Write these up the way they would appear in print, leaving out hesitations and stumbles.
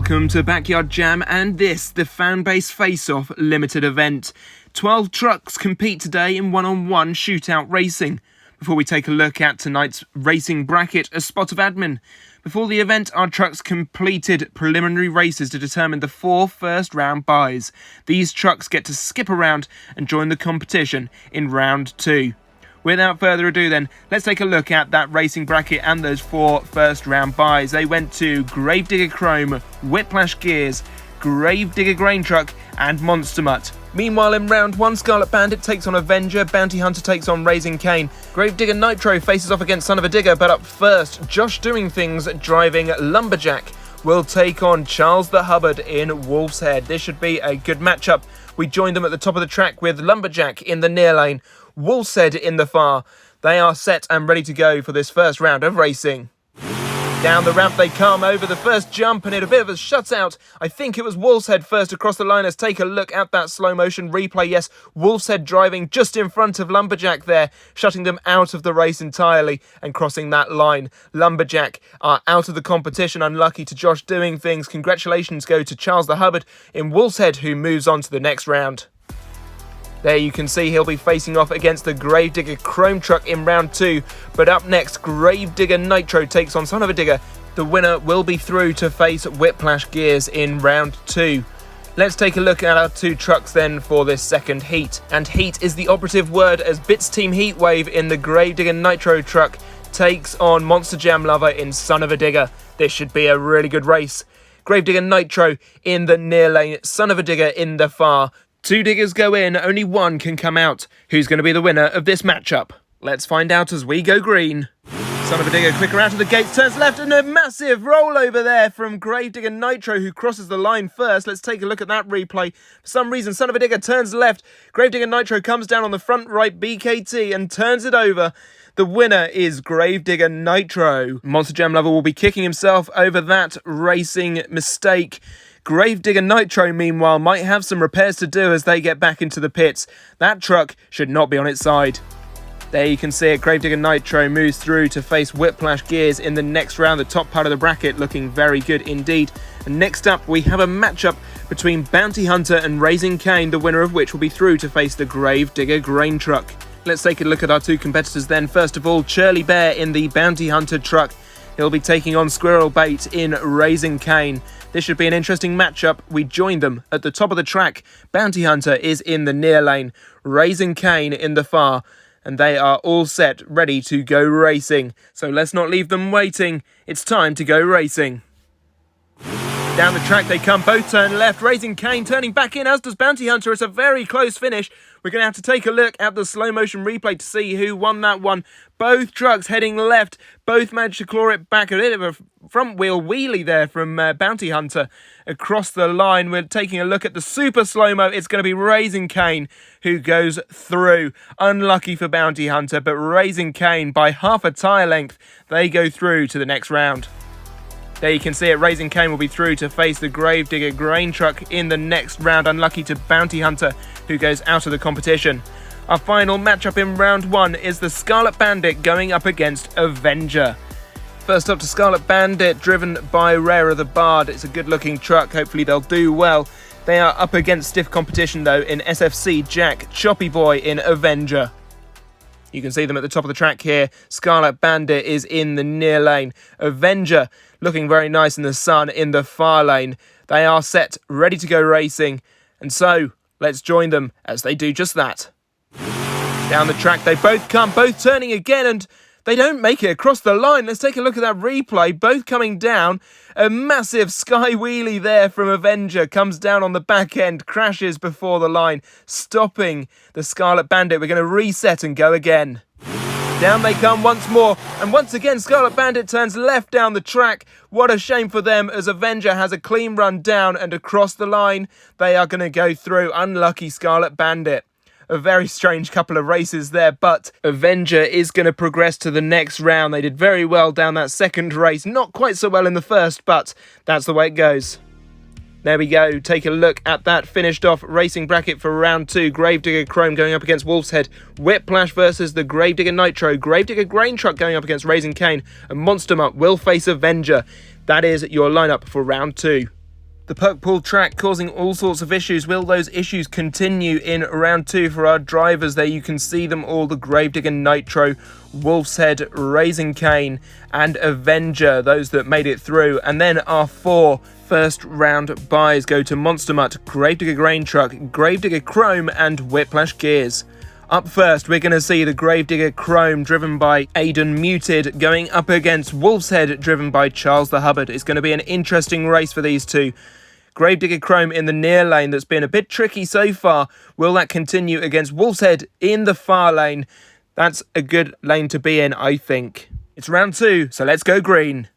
Welcome to Backyard Jam and this, the Fanbase Face Off limited event. 12 trucks compete today in one-on-one shootout racing. Before we take a look at tonight's racing bracket, a spot of admin. Before the event, our trucks completed preliminary races to determine the 4 first round buys. These trucks get to skip around and join the competition in round 2. Without further ado then, let's take a look at that racing bracket and those 4 first round buys. They went to Gravedigger Chrome, Whiplash Gears, Gravedigger Grain Truck and Monster Mutt. Meanwhile in round 1, Scarlet Bandit takes on Avenger, Bounty Hunter takes on Raising Cane, Gravedigger Nitro faces off against Son of a Digger, but up first, Josh Doing Things driving Lumberjack will take on Charles the Hubbard in Wolf's Head. This should be a good matchup. We joined them at the top of the track with Lumberjack in the near lane, Wolf's Head in the far. They are set and ready to go for this first round of racing. Down the ramp they come over the first jump and it a bit of a shutout. I think it was Wolf's Head first across the line. Let's take a look at that slow motion replay. Yes, Wolf's Head driving just in front of Lumberjack there, shutting them out of the race entirely and crossing that line. Lumberjack are out of the competition, unlucky to Josh Doing Things. Congratulations go to Charles the Hubbard in Wolf's Head, who moves on to the next round. There you can see he'll be facing off against the Gravedigger Chrome Truck in round 2. But up next, Gravedigger Nitro takes on Son of a Digger. The winner will be through to face Whiplash Gears in round 2. Let's take a look at our 2 trucks then for this second heat. And heat is the operative word as Bits Team Heatwave in the Gravedigger Nitro Truck takes on Monster Jam Lover in Son of a Digger. This should be a really good race. Gravedigger Nitro in the near lane, Son of a Digger in the far. 2 diggers go in, only 1 can come out. Who's going to be the winner of this matchup? Let's find out as we go green. Son of a Digger quicker out of the gates, turns left and a massive rollover there from Gravedigger Nitro who crosses the line first. Let's take a look at that replay. For some reason, Son of a Digger turns left. Gravedigger Nitro comes down on the front right BKT and turns it over. The winner is Gravedigger Nitro. Monster Jam Lover will be kicking himself over that racing mistake. Gravedigger Nitro, meanwhile, might have some repairs to do as they get back into the pits. That truck should not be on its side. There you can see it, Gravedigger Nitro moves through to face Whiplash Gears in the next round, the top part of the bracket looking very good indeed. And next up, we have a matchup between Bounty Hunter and Raising Cane, the winner of which will be through to face the Gravedigger Grain Truck. Let's take a look at our 2 competitors then. First of all, Churly Bear in the Bounty Hunter truck. He'll be taking on Squirrel Bait in Raising Cane. This should be an interesting matchup. We joined them at the top of the track. Bounty Hunter is in the near lane, Raising Cane in the far, and they are all set, ready to go racing. So let's not leave them waiting. It's time to go racing. Down the track they come, both turn left, Raising Cane turning back in, as does Bounty Hunter. It's a very close finish. We're going to have to take a look at the slow motion replay to see who won that one. Both trucks heading left, both managed to claw it back. A bit of a front wheel wheelie there from Bounty Hunter across the line. We're taking a look at the super slow-mo. It's going to be Raising Cane who goes through. Unlucky for Bounty Hunter, but Raising Cane by half a tyre length, they go through to the next round. There you can see it, Raising Cane will be through to face the Gravedigger Grain Truck in the next round. Unlucky to Bounty Hunter, who goes out of the competition. Our final matchup in round 1 is the Scarlet Bandit going up against Avenger. First up to Scarlet Bandit, driven by Rara the Bard. It's a good looking truck, hopefully they'll do well. They are up against stiff competition though in SFC Jack, Choppy Boy in Avenger. You can see them at the top of the track here. Scarlet Bandit is in the near lane. Avenger looking very nice in the sun in the far lane. They are set, ready to go racing. And so, let's join them as they do just that. Down the track they both come, both turning again, and they don't make it across the line. Let's take a look at that replay. Both coming down. A massive sky wheelie there from Avenger. Comes down on the back end, crashes before the line, stopping the Scarlet Bandit. We're going to reset and go again. Down they come once more, and once again Scarlet Bandit turns left down the track. What a shame for them as Avenger has a clean run down and across the line. They are going to go through. Unlucky Scarlet Bandit. A very strange couple of races there, but Avenger is going to progress to the next round. They did very well down that second race. Not quite so well in the first, but that's the way it goes. There we go, take a look at that finished off racing bracket for round 2. Gravedigger Chrome going up against Wolf's Head, Whiplash versus the Gravedigger Nitro, Gravedigger Grain Truck going up against Raising Cane, and Monster Mutt will face Avenger. That is your lineup for round 2. The Puckpool track causing all sorts of issues. Will those issues continue in round 2 for our drivers? There you can see them all, the Gravedigger Nitro, Wolf's Head, Raising Cane and Avenger, those that made it through. And then our 4 first round buys go to Monster Mutt, Gravedigger Grain Truck, Gravedigger Chrome and Whiplash Gears. Up first, we're going to see the Gravedigger Chrome, driven by Aiden Muted, going up against Wolf's Head, driven by Charles the Hubbard. It's going to be an interesting race for these two. Gravedigger Chrome in the near lane, that's been a bit tricky so far. Will that continue against Wolf's Head in the far lane? That's a good lane to be in, I think. It's round 2, so let's go green.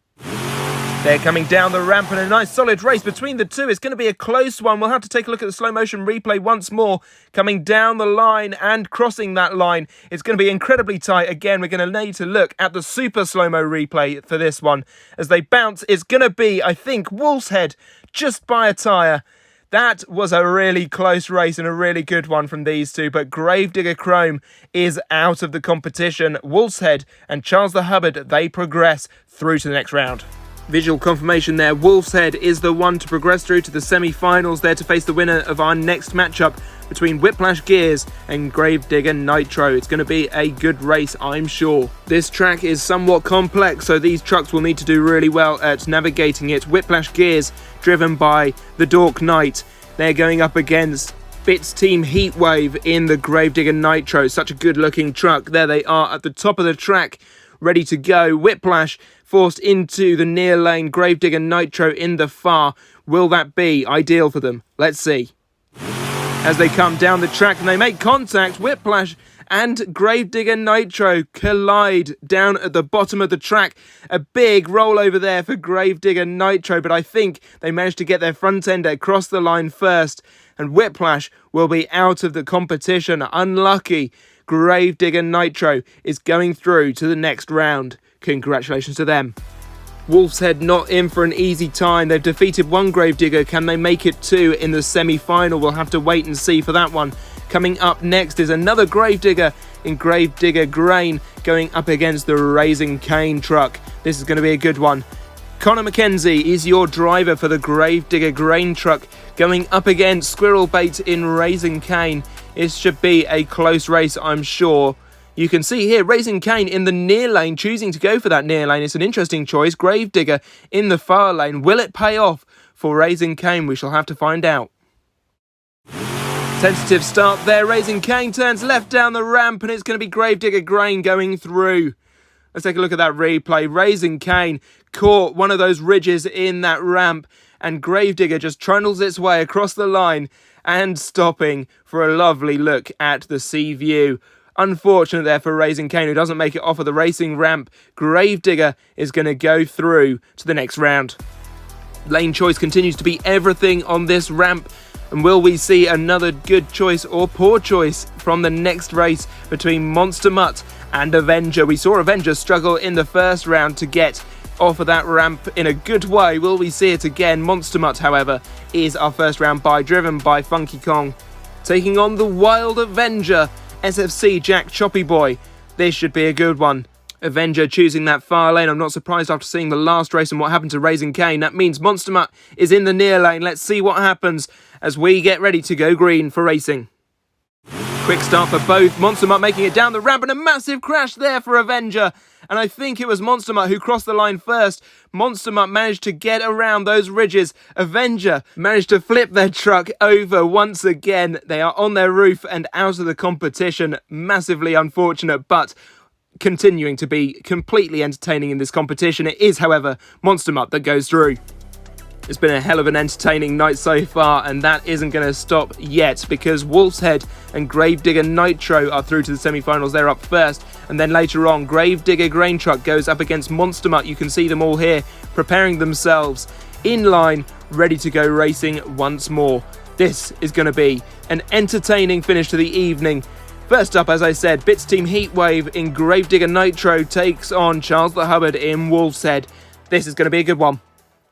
They're coming down the ramp and a nice solid race between the two. It's going to be a close one. We'll have to take a look at the slow motion replay once more. Coming down the line and crossing that line. It's going to be incredibly tight. Again, we're going to need to look at the super slow-mo replay for this one. As they bounce, it's going to be, I think, Wolf's Head just by a tyre. That was a really close race and a really good one from these two, but Gravedigger Chrome is out of the competition. Wolf's Head and Charles the Hubbard, they progress through to the next round. Visual confirmation there, Wolf's Head is the one to progress through to the semi-finals, there to face the winner of our next matchup between Whiplash Gears and Gravedigger Nitro. It's going to be a good race, I'm sure. This track is somewhat complex, so these trucks will need to do really well at navigating it. Whiplash Gears, driven by the Dork Knight, they're going up against Bits Team Heatwave in the Gravedigger Nitro. Such a good looking truck. There they are at the top of the track, ready to go. Whiplash forced into the near lane, Gravedigger Nitro in the far. Will that be ideal for them? Let's see. As they come down the track and they make contact, Whiplash and Gravedigger Nitro collide down at the bottom of the track. A big rollover there for Gravedigger Nitro, but I think they managed to get their front end across the line first, and Whiplash will be out of the competition. Unlucky. Gravedigger Nitro is going through to the next round. Congratulations to them. Wolf's Head not in for an easy time. They've defeated one Gravedigger. Can they make it 2 in the semi-final? We'll have to wait and see for that one. Coming up next is another Gravedigger in Gravedigger Grain, going up against the Raising Cane truck. This is going to be a good one. Connor McKenzie is your driver for the Gravedigger Grain truck, going up against Squirrel Bait in Raising Cane. It should be a close race, I'm sure. You can see here, Raising Cane in the near lane, choosing to go for that near lane. It's an interesting choice. Gravedigger in the far lane. Will it pay off for Raising Cane? We shall have to find out. Tentative start there. Raising Cane turns left down the ramp, and it's going to be Gravedigger Grain going through. Let's take a look at that replay. Raising Cane caught one of those ridges in that ramp, and Gravedigger just trundles its way across the line and stopping for a lovely look at the sea view. Unfortunate there for Raising Cane, who doesn't make it off of the racing ramp. Gravedigger is going to go through to the next round. Lane choice continues to be everything on this ramp. And will we see another good choice or poor choice from the next race between Monster Mutt and Avenger? We saw Avenger struggle in the first round to get off of that ramp in a good way. Will we see it again? Monster Mutt, however, is our first round buy, driven by Funky Kong. Taking on the Wild Avenger, SFC Jack Choppy Boy. This should be a good one. Avenger choosing that far lane. I'm not surprised after seeing the last race and what happened to Raising Cane. That means Monster Mutt is in the near lane. Let's see what happens as we get ready to go green for racing. Quick start for both. Monster Mutt making it down the ramp, and a massive crash there for Avenger. And I think it was Monster Mutt who crossed the line first. Monster Mutt managed to get around those ridges. Avenger managed to flip their truck over once again. They are on their roof and out of the competition. Massively unfortunate, but continuing to be completely entertaining in this competition. It is, however, Monster Mutt that goes through. It's been a hell of an entertaining night so far, and that isn't going to stop yet, because Wolf's Head and Gravedigger Nitro are through to the semi-finals. They're up first, and then later on, Gravedigger Grain Truck goes up against Monster Mutt. You can see them all here, preparing themselves in line, ready to go racing once more. This is going to be an entertaining finish to the evening. First up, as I said, Bits Team Heatwave in Gravedigger Nitro takes on Charles the Hubbard in Wolf's Head. This is going to be a good one.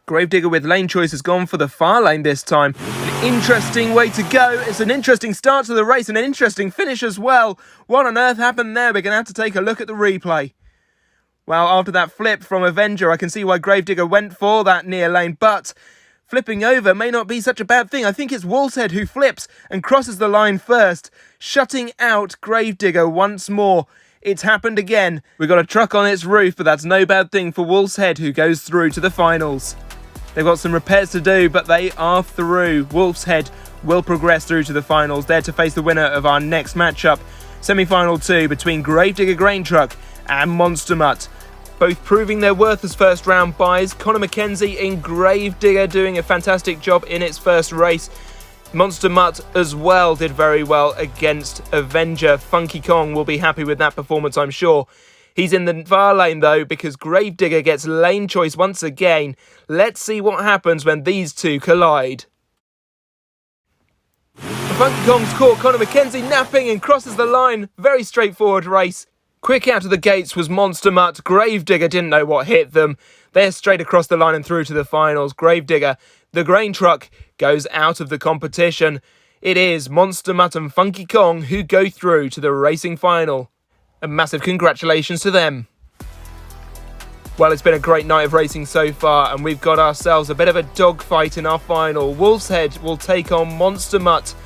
Gravedigger with lane choice has gone for the far lane this time. An interesting way to go. It's an interesting start to the race and an interesting finish as well. What on earth happened there? We're going to have to take a look at the replay. Well, after that flip from Avenger, I can see why Gravedigger went for that near lane, but Flipping over may not be such a bad thing. I think it's Wolf's Head who flips and crosses the line first, shutting out Gravedigger once more. It's happened again. We've got a truck on its roof, but that's no bad thing for Wolf's Head, who goes through to the finals. They've got some repairs to do, but they are through. Wolf's Head will progress through to the finals, there to face the winner of our next matchup. Semi-final 2 between Gravedigger Grain Truck and Monster MUTT. Both proving their worth as first round buys. Connor McKenzie in Gravedigger doing a fantastic job in its first race. Monster MUTT as well did very well against Avenger. Funky Kong will be happy with that performance, I'm sure. He's in the far lane though, because Gravedigger gets lane choice once again. Let's see what happens when these two collide. Funky Kong's caught Connor McKenzie napping and crosses the line. Very straightforward race. Quick out of the gates was Monster MUTT. Gravedigger didn't know what hit them. They're straight across the line and through to the finals. Gravedigger, the grain truck, goes out of the competition. It is Monster MUTT and Funky Kong who go through to the racing final. A massive congratulations to them. Well, it's been a great night of racing so far, and we've got ourselves a bit of a dogfight in our final. Wolf's Head will take on Monster MUTT.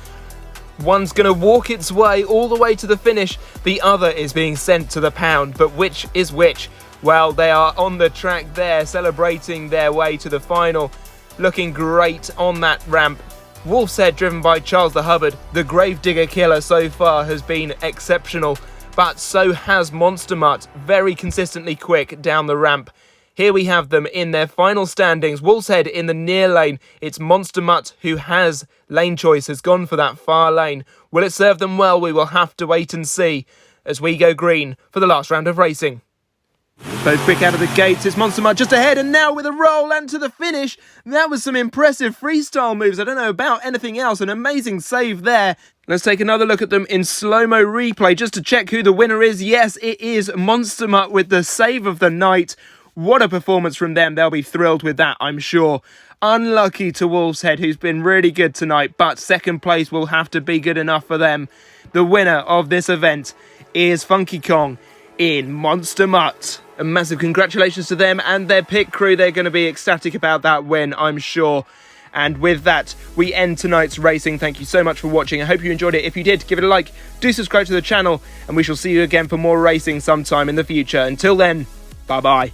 One's going to walk its way all the way to the finish. The other is being sent to the pound. But which is which? Well, they are on the track there, celebrating their way to the final. Looking great on that ramp. Wolf's Head, driven by Charles the Hubbard, the Gravedigger killer so far, has been exceptional. But so has Monster MUTT, very consistently quick down the ramp. Here we have them in their final standings. Wolf's Head in the near lane. It's Monster MUTT who has lane choice, has gone for that far lane. Will it serve them well? We will have to wait and see as we go green for the last round of racing. Both quick out of the gates. It's Monster MUTT just ahead, and now with a roll and to the finish. That was some impressive freestyle moves. I don't know about anything else. An amazing save there. Let's take another look at them in slow-mo replay just to check who the winner is. Yes, it is Monster MUTT with the save of the night. What a performance from them. They'll be thrilled with that, I'm sure. Unlucky to Wolf's Head, who's been really good tonight, but second place will have to be good enough for them. The winner of this event is Funky Kong in Monster MUTT. A massive congratulations to them and their pit crew. They're going to be ecstatic about that win, I'm sure. And with that, we end tonight's racing. Thank you so much for watching. I hope you enjoyed it. If you did, give it a like. Do subscribe to the channel, and we shall see you again for more racing sometime in the future. Until then, bye-bye.